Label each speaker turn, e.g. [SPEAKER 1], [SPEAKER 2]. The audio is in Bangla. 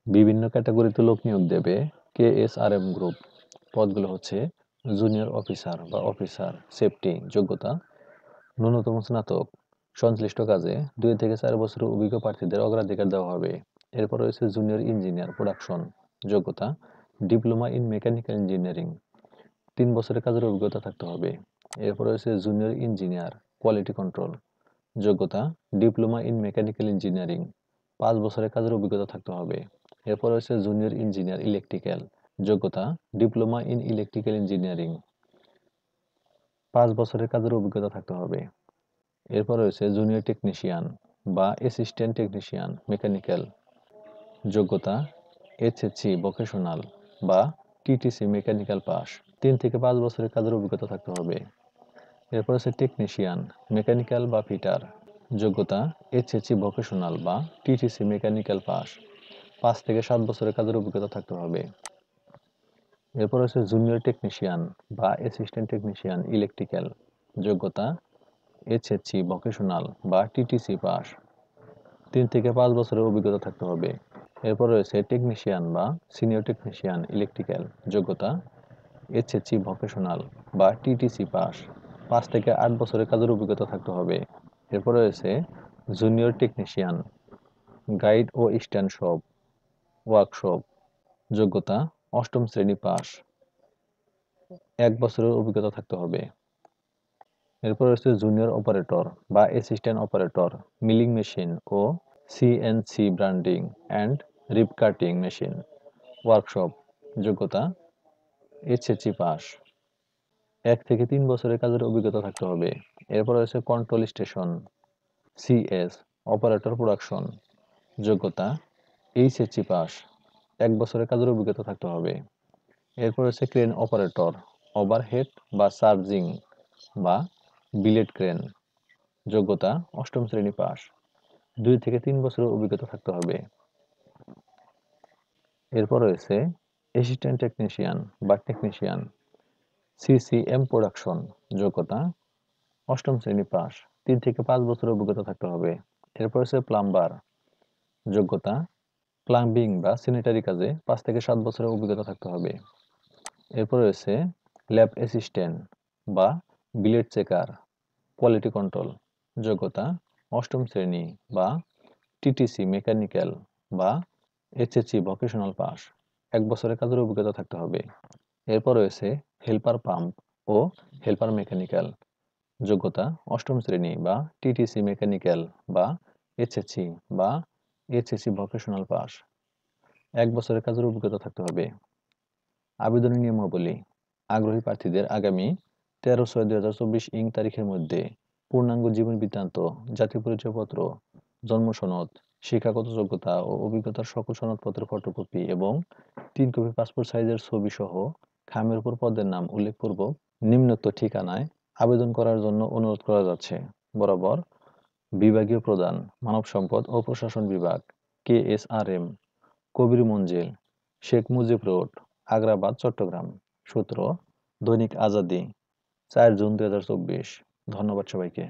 [SPEAKER 1] বিভিন্ন ক্যাটাগরিতে লোক নিয়োগ দেবে কেএসআরএম গ্রুপ। পদগুলো হচ্ছে জুনিয়র অফিসার বা অফিসার সেফটি, যোগ্যতা ন্যূনতম স্নাতক, সংশ্লিষ্ট কাজে 2 থেকে 4 বছরের অভিজ্ঞ প্রার্থীদের অগ্রাধিকার দেওয়া হবে। এরপর রয়েছে জুনিয়র ইঞ্জিনিয়ার প্রোডাকশন, যোগ্যতা ডিপ্লোমা ইন মেকানিক্যাল ইঞ্জিনিয়ারিং, 3 বছরের কাজের অভিজ্ঞতা থাকতে হবে। এরপর রয়েছে জুনিয়র ইঞ্জিনিয়ার কোয়ালিটি কন্ট্রোল, যোগ্যতা ডিপ্লোমা ইন মেকানিক্যাল ইঞ্জিনিয়ারিং, 5 বছরের কাজের অভিজ্ঞতা থাকতে হবে। এরপর রয়েছে জুনিয়র ইঞ্জিনিয়ার ইলেকট্রিক্যাল, যোগ্যতা ডিপ্লোমা ইন ইলেকট্রিক্যাল ইঞ্জিনিয়ারিং, 5 বছরের কাজের অভিজ্ঞতা থাকতে হবে। এরপর রয়েছে জুনিয়র টেকনিশিয়ান বা অ্যাসিস্ট্যান্ট টেকনিশিয়ান মেকানিক্যাল, যোগ্যতা এইচএসসি ভোকেশনাল বা টিটিসি মেকানিক্যাল পাস, 3 থেকে 5 বছরের কাজের অভিজ্ঞতা থাকতে হবে। এরপর আছে টেকনিশিয়ান মেকানিক্যাল বা ফিটার, যোগ্যতা এইচএসসি ভোকেশনাল বা টিটিসি মেকানিক্যাল পাস, 5 থেকে 7 বছরের কাজের অভিজ্ঞতা থাকতে হবে। এরপর আছে জুনিয়র টেকনিশিয়ান বা অ্যাসিস্ট্যান্ট টেকনিশিয়ান ইলেকট্রিক্যাল, যোগ্যতা এইচএসসি ভোকেশনাল বা টিটিসি পাস, 3 থেকে 5 বছরের অভিজ্ঞতা থাকতে হবে। এরপর রয়েছে টেকনিশিয়ান বা সিনিয়র টেকনিশিয়ান ইলেকট্রিক্যাল, যোগ্যতা এইচএসসি ভোকেশনাল বা টিটিসি পাস, 5 থেকে 8 বছরের কাজের অভিজ্ঞতা থাকতে হবে। এরপর রয়েছে জুনিয়র টেকনিশিয়ান গাইড ও স্ট্যান্ড শপ ওয়ার্কশপ, যোগ্যতা 8ম শ্রেণী পাস, 1 বছরের অভিজ্ঞতা থাকতে হবে। এরপর রয়েছে জুনিয়র অপারেটর বা অ্যাসিস্ট্যান্ট অপারেটর মিলিং মেশিন ও CNC branding and rib cutting machine workshop, যোগ্যতা এইচএসসি পাস, 1 থেকে 3 বছরের কাজের অভিজ্ঞতা থাকতে হবে। এরপর রয়েছে control station CS operator production, যোগ্যতা এইচএসসি পাস, 1 বছরের কাজের অভিজ্ঞতা থাকতে হবে। এরপর রয়েছে ক্রেন অপারেটর ওভারহেড বা চার্জিং বা বিলেট ক্রেন, যোগ্যতা 8ম শ্রেণী পাস, 2 থেকে 3 বছরের অভিজ্ঞতা থাকতে হবে। এরপর রয়েছে অ্যাসিস্ট্যান্ট টেকনিশিয়ান বা টেকনিশিয়ান সিসিএম প্রোডাকশন, যোগ্যতা 8ম শ্রেণী পাস, 3 থেকে 5 বছরের অভিজ্ঞতা থাকতে হবে। এরপর রয়েছে প্লাম্বার, যোগ্যতা প্লাম্বিং বা স্যানিটারি কাজে 5 থেকে 7 বছরের অভিজ্ঞতা থাকতে হবে। এরপর রয়েছে ল্যাব অ্যাসিস্ট্যান্ট বা বিলেট চেকার কোয়ালিটি কন্ট্রোল, যোগ্যতা 8ম শ্রেণী বা টিটিসি মেকানিক্যাল বা এইচএসসি ভোকেশনাল পাস, 1 বছরের কাজের অভিজ্ঞতা থাকতে হবে। এরপর রয়েছে হেল্পার পাম্প ও হেল্পার মেকানিক্যাল, যোগ্যতা 8ম শ্রেণী বা টিটিসি মেকানিক্যাল বা এইচএসসি বা এইচএসসি ভোকেশনাল পাস, 1 বছরের কাজের অভিজ্ঞতা থাকতে হবে। আবেদনের নিয়মাবলী: আগ্রহী প্রার্থীদের আগামী 13/6/2024 তারিখের মধ্যে পূর্ণাঙ্গ জীবন বৃত্তান্ত, জাতীয় পরিচয়পত্র, জন্ম সনদ, শিক্ষাগত যোগ্যতা ও অভিজ্ঞতার সকল সনদপত্রের ফটোকপি এবং 3 কপি পাসপোর্ট সাইজের ছবি সহ খামের উপর পদের নাম উল্লেখপূর্বক নিম্নোক্ত ঠিকানায় আবেদন করার জন্য অনুরোধ করা যাচ্ছে। বরাবর, বিভাগীয় প্রধান, মানব সম্পদ ও প্রশাসন বিভাগ, কেএসআরএম, কবির মঞ্জিল, শেখ মুজিব রোড, আগ্রাবাদ, চট্টগ্রাম। সূত্র: দৈনিক আজাদী, 4 জুন 2024। ধন্যবাদ সবাইকে।